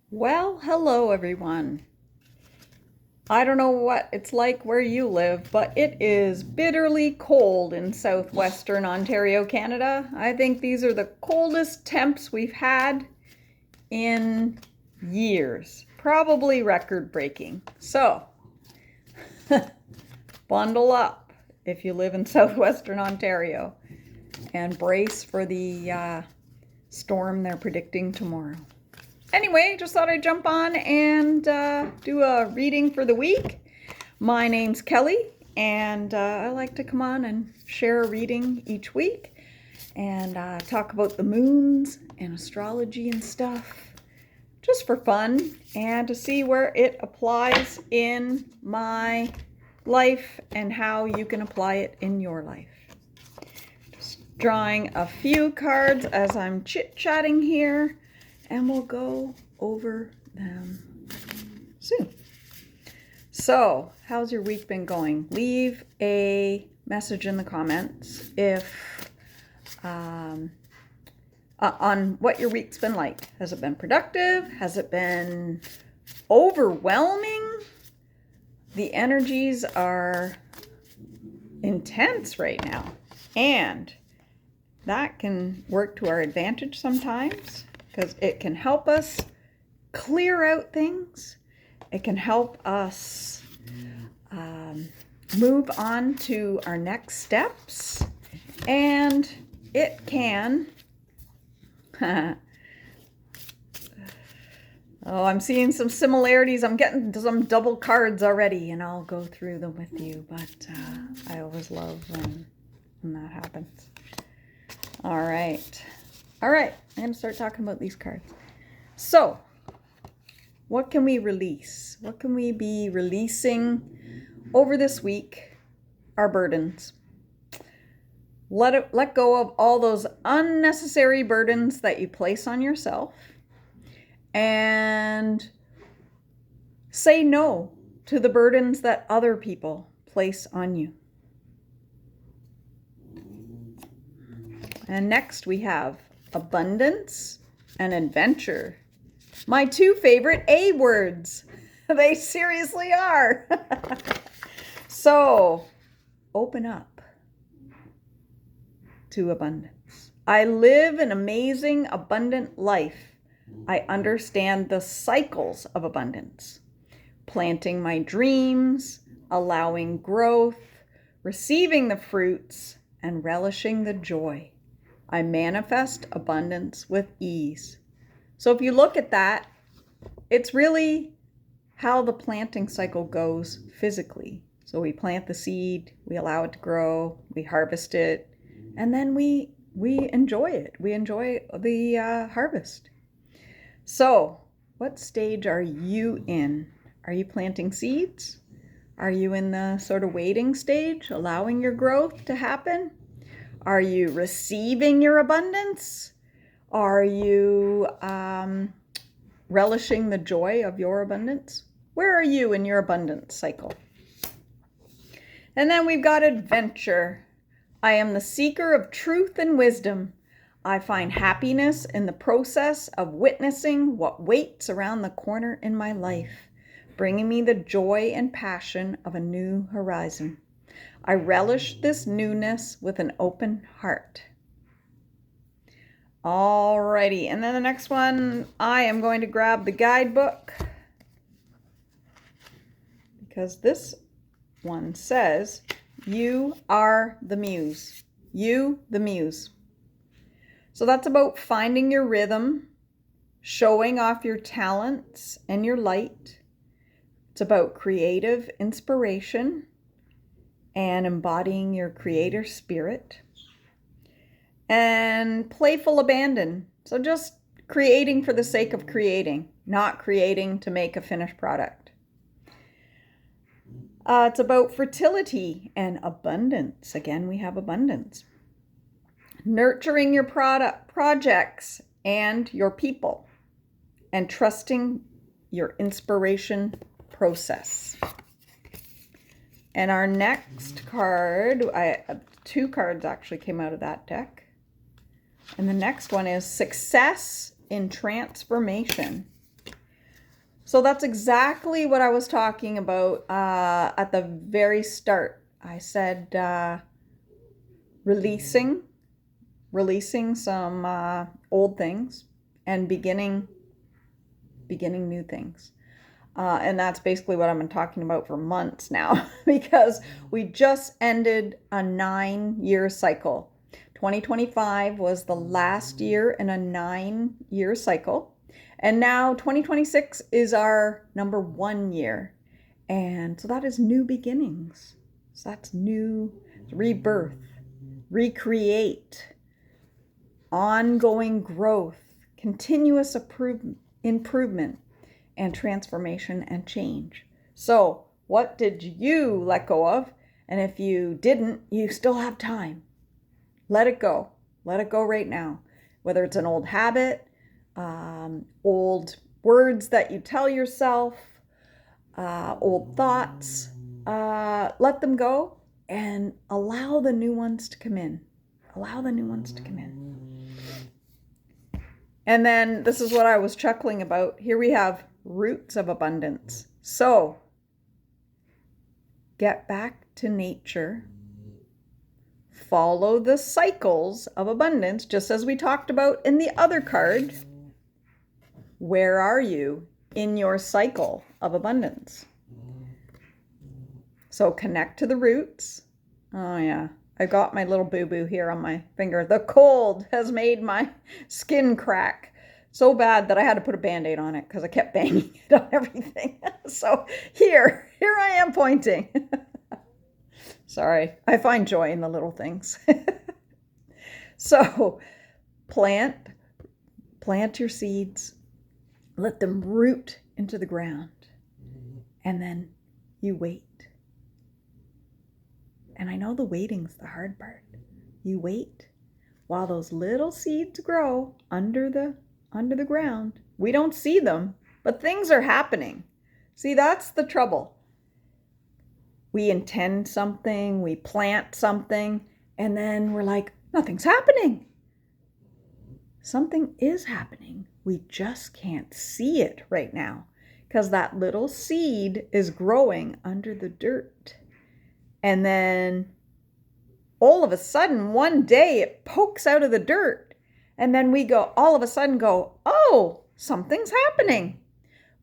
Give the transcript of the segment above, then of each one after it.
Well, hello everyone. I don't know what it's like where you live, but it is bitterly cold in southwestern Ontario, Canada. I think these are the coldest temps we've had in years, probably record breaking. So, bundle up if you live in southwestern Ontario and brace for the storm they're predicting tomorrow. Anyway, just thought I'd jump on and do a reading for the week. My name's Kelly, and I like to come on and share a reading each week and talk about the moons and astrology and stuff, just for fun and to see where it applies in my life and how you can apply it in your life. Just drawing a few cards as I'm chit-chatting here, and we'll go over them soon. So, how's your week been going? Leave a message in the comments if on what your week's been like. Has it been productive? Has it been overwhelming? The energies are intense right now, and that can work to our advantage sometimes, because it can help us clear out things. It can help us move on to our next steps. And it can... oh, I'm seeing some similarities. I'm getting some double cards already, and I'll go through them with you. But I always love when that happens. All right. I'm going to start talking about these cards. So, what can we release? What can we be releasing over this week? Our burdens. Let go of all those unnecessary burdens that you place on yourself, and say no to the burdens that other people place on you. And next we have abundance and adventure. My two favorite A words. They seriously are. So, open up to abundance. I live an amazing, abundant life. I understand the cycles of abundance. Planting my dreams, allowing growth, receiving the fruits, and relishing the joy. I manifest abundance with ease. So if you look at that, it's really how the planting cycle goes physically. So we plant the seed, we allow it to grow, we harvest it, and then we enjoy it. We enjoy the harvest. So what stage are you in? Are you planting seeds? Are you in the sort of waiting stage, allowing your growth to happen? Are you receiving your abundance? Are you relishing the joy of your abundance? Where are you in your abundance cycle? And then we've got adventure. I am the seeker of truth and wisdom. I find happiness in the process of witnessing what waits around the corner in my life, bringing me the joy and passion of a new horizon. I relish this newness with an open heart. Alrighty, and then the next one, I am going to grab the guidebook, because this one says, you are the muse. You, the muse. So that's about finding your rhythm, showing off your talents and your light. It's about creative inspiration and embodying your creator spirit. And playful abandon. So just creating for the sake of creating, not creating to make a finished product. It's about fertility and abundance. Again, we have abundance. Nurturing your projects and your people, and trusting your inspiration process. And our next card, two cards actually came out of that deck. And the next one is success in transformation. So that's exactly what I was talking about at the very start. I said releasing some old things and beginning new things. And that's basically what I've been talking about for months now because we just ended a 9-year cycle. 2025 was the last year in a 9-year cycle. And now 2026 is our number 1 year. And so that is new beginnings. So that's new rebirth, recreate, ongoing growth, continuous improvement, and transformation and change. So, what did you let go of? And if you didn't, you still have time. Let it go. Let it go right now. Whether it's an old habit, old words that you tell yourself, old thoughts, let them go and allow the new ones to come in. Allow the new ones to come in. And then this is what I was chuckling about. Here we have roots of abundance. So get back to nature. Follow the cycles of abundance, just as we talked about in the other card. Where are you in your cycle of abundance? So connect to the roots. Oh yeah, I got my little boo-boo here on my finger. The cold has made my skin crack so bad that I had to put a Band-Aid on it because I kept banging it on everything. So here I am pointing. Sorry, I find joy in the little things. So plant your seeds, let them root into the ground, and then you wait. And I know the waiting's the hard part. You wait while those little seeds grow under the ground. We don't see them, but things are happening. See, that's the trouble. We intend something, we plant something, and then we're like, nothing's happening. Something is happening. We just can't see it right now because that little seed is growing under the dirt. And then all of a sudden, one day it pokes out of the dirt. And then we all of a sudden go, oh, something's happening.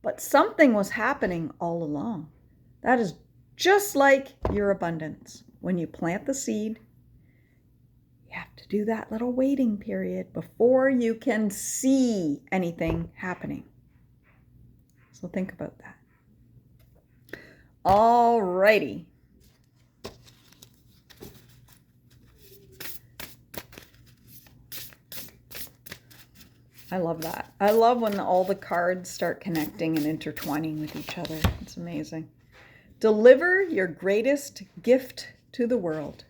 But something was happening all along. That is just like your abundance. When you plant the seed, you have to do that little waiting period before you can see anything happening. So think about that. All righty. I love that. I love when all the cards start connecting and intertwining with each other. It's amazing. Deliver your greatest gift to the world.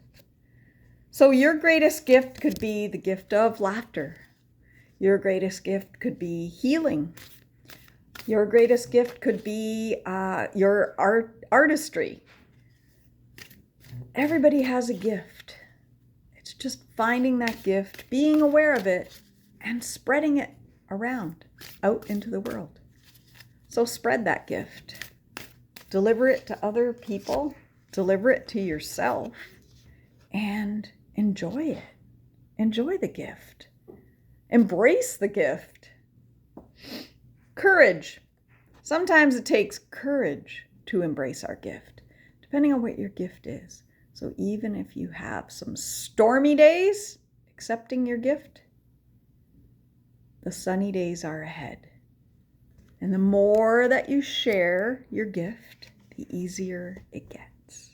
So your greatest gift could be the gift of laughter. Your greatest gift could be healing. Your greatest gift could be your artistry. Everybody has a gift. It's just finding that gift, being aware of it, and spreading it around, out into the world. So spread that gift. Deliver it to other people. Deliver it to yourself. And enjoy it. Enjoy the gift. Embrace the gift. Courage. Sometimes it takes courage to embrace our gift, depending on what your gift is. So even if you have some stormy days, accepting your gift, the sunny days are ahead. And the more that you share your gift, the easier it gets.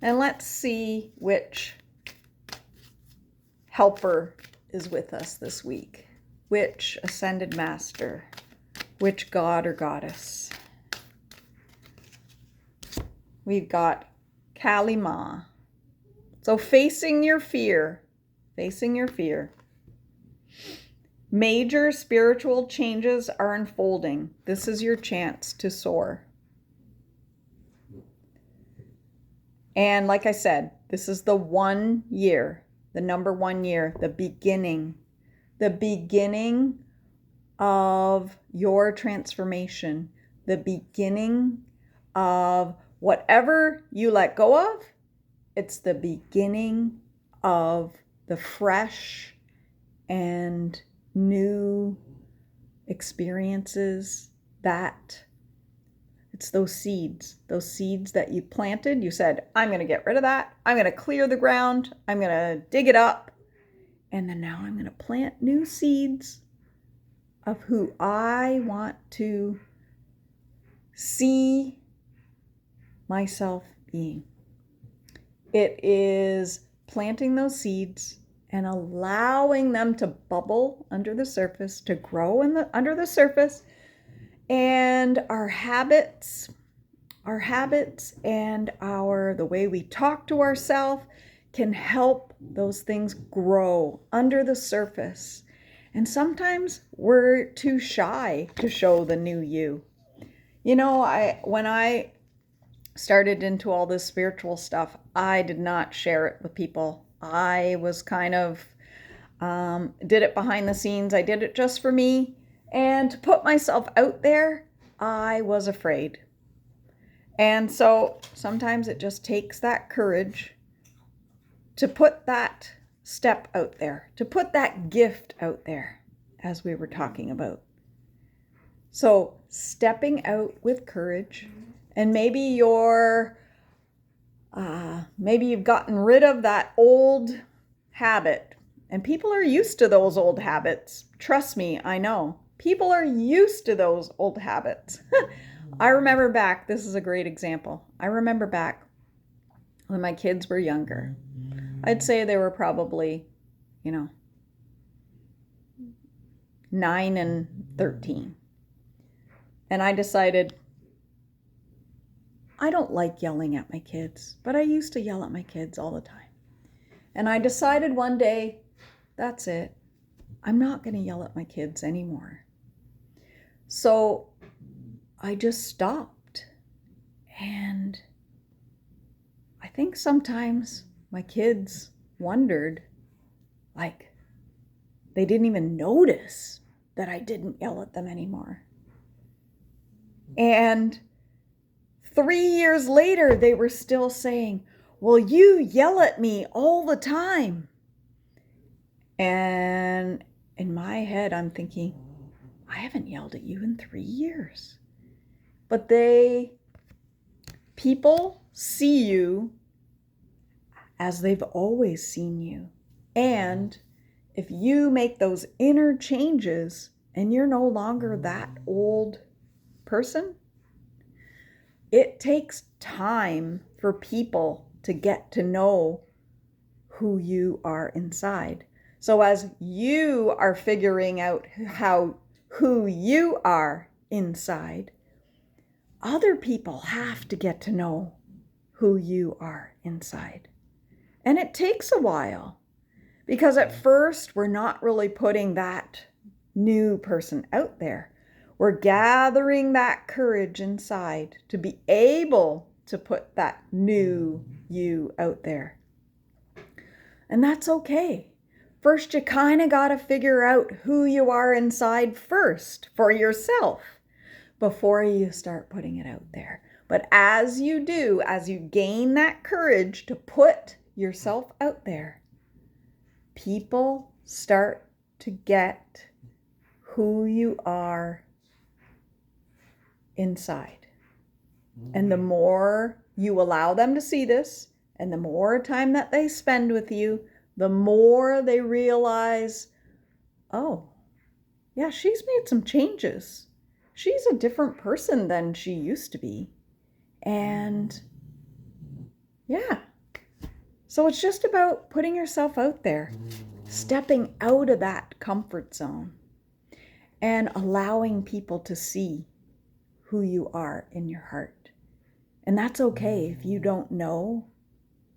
And let's see which helper is with us this week. Which ascended master, which god or goddess. We've got Kali Ma. So facing your fear. Facing your fear. Major spiritual changes are unfolding. This is your chance to soar. And like I said, this is the 1 year, the number 1 year, the beginning of your transformation, the beginning of whatever you let go of. It's the beginning of the fresh and new experiences that it's those seeds that you planted. You said, I'm going to get rid of that. I'm going to clear the ground. I'm going to dig it up. And then now I'm going to plant new seeds of who I want to see myself being. It is planting those seeds and allowing them to bubble under the surface, to grow under the surface. And our habits and the way we talk to ourselves can help those things grow under the surface. And sometimes we're too shy to show the new you. You know, when I started into all this spiritual stuff, I did not share it with people. I was kind of did it behind the scenes. I did it just for me. And to put myself out there, I was afraid. And so sometimes it just takes that courage to put that step out there, to put that gift out there, as we were talking about. So stepping out with courage, and maybe maybe you've gotten rid of that old habit, and people are used to those old habits. Trust me, I know. People are used to those old habits. I remember back, this is a great example. I remember back when my kids were younger. I'd say they were probably, 9 and 13. And I decided, I don't like yelling at my kids, but I used to yell at my kids all the time. And I decided one day, that's it. I'm not going to yell at my kids anymore. So I just stopped. And I think sometimes my kids wondered, like, they didn't even notice that I didn't yell at them anymore. And 3 years later, they were still saying, well, you yell at me all the time. And in my head, I'm thinking, I haven't yelled at you in 3 years. But people see you as they've always seen you. And if you make those inner changes and you're no longer that old person, it takes time for people to get to know who you are inside. So as you are figuring out who you are inside, other people have to get to know who you are inside. And it takes a while, because at first we're not really putting that new person out there. We're gathering that courage inside to be able to put that new you out there. And that's okay. First, you kind of got to figure out who you are inside first for yourself before you start putting it out there. But as you do, as you gain that courage to put yourself out there, people start to get who you are inside. And the more you allow them to see this, and the more time that they spend with you, the more they realize, oh, yeah, she's made some changes. She's a different person than she used to be. And yeah, so it's just about putting yourself out there, stepping out of that comfort zone, and allowing people to see who you are in your heart. And that's okay if you don't know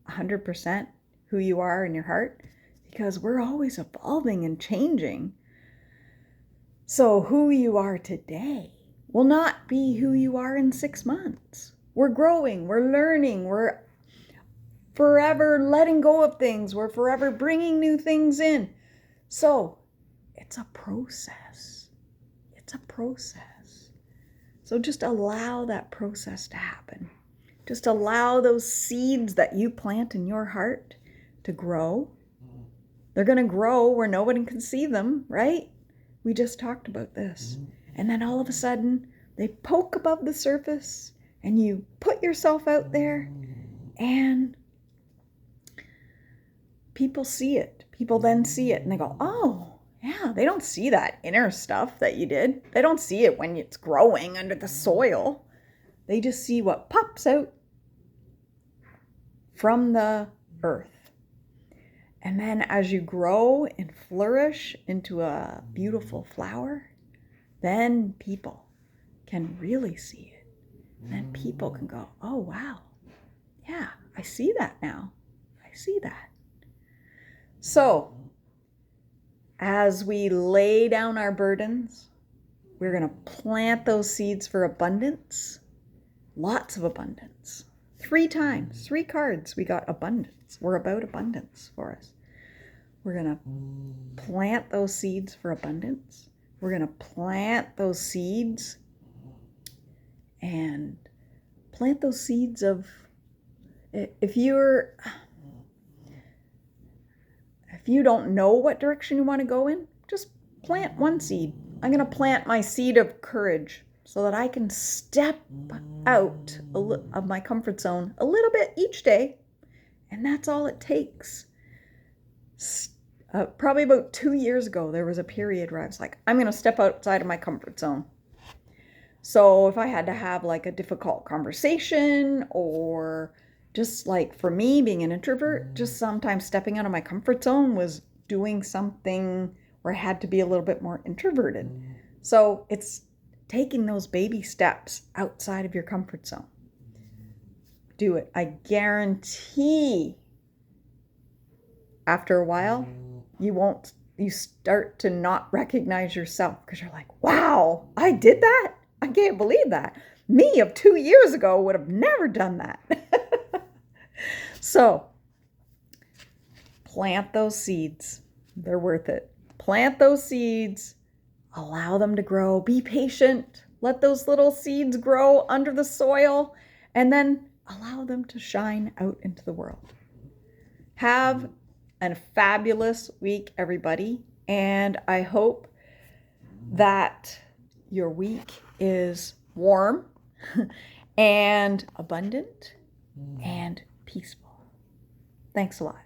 100% who you are in your heart, because we're always evolving and changing. So who you are today will not be who you are in 6 months. We're growing, we're learning, we're forever letting go of things, we're forever bringing new things in. So it's a process. It's a process. So just allow that process to happen. Just allow those seeds that you plant in your heart to grow. They're going to grow where nobody can see them, right? We just talked about this. And then all of a sudden, they poke above the surface, and you put yourself out there, and people see it. People then see it, and they go, oh, yeah, they don't see that inner stuff that you did. They don't see it when it's growing under the soil. They just see what pops out from the earth. And then as you grow and flourish into a beautiful flower, then people can really see it. And then people can go, oh, wow, yeah, I see that now. I see that. So, as we lay down our burdens, we're going to plant those seeds for abundance, lots of abundance. 3 times, 3 cards, we got abundance. We're about abundance for us. We're going to plant those seeds for abundance. We're going to plant those seeds and plant those seeds of, if you don't know what direction you want to go in, just plant one seed. I'm going to plant my seed of courage so that I can step out of my comfort zone a little bit each day. And that's all it takes. Probably about 2 years ago, there was a period where I was like, I'm going to step outside of my comfort zone. So if I had to have like a difficult conversation, or just like for me being an introvert, just sometimes stepping out of my comfort zone was doing something where I had to be a little bit more introverted. So it's taking those baby steps outside of your comfort zone. Do it. I guarantee after a while, you start to not recognize yourself because you're like, wow, I did that? I can't believe that. Me of 2 years ago would have never done that. So, plant those seeds. They're worth it. Plant those seeds. Allow them to grow. Be patient. Let those little seeds grow under the soil, and then allow them to shine out into the world. Have a fabulous week, everybody. And I hope that your week is warm and abundant and peaceful. Thanks a lot.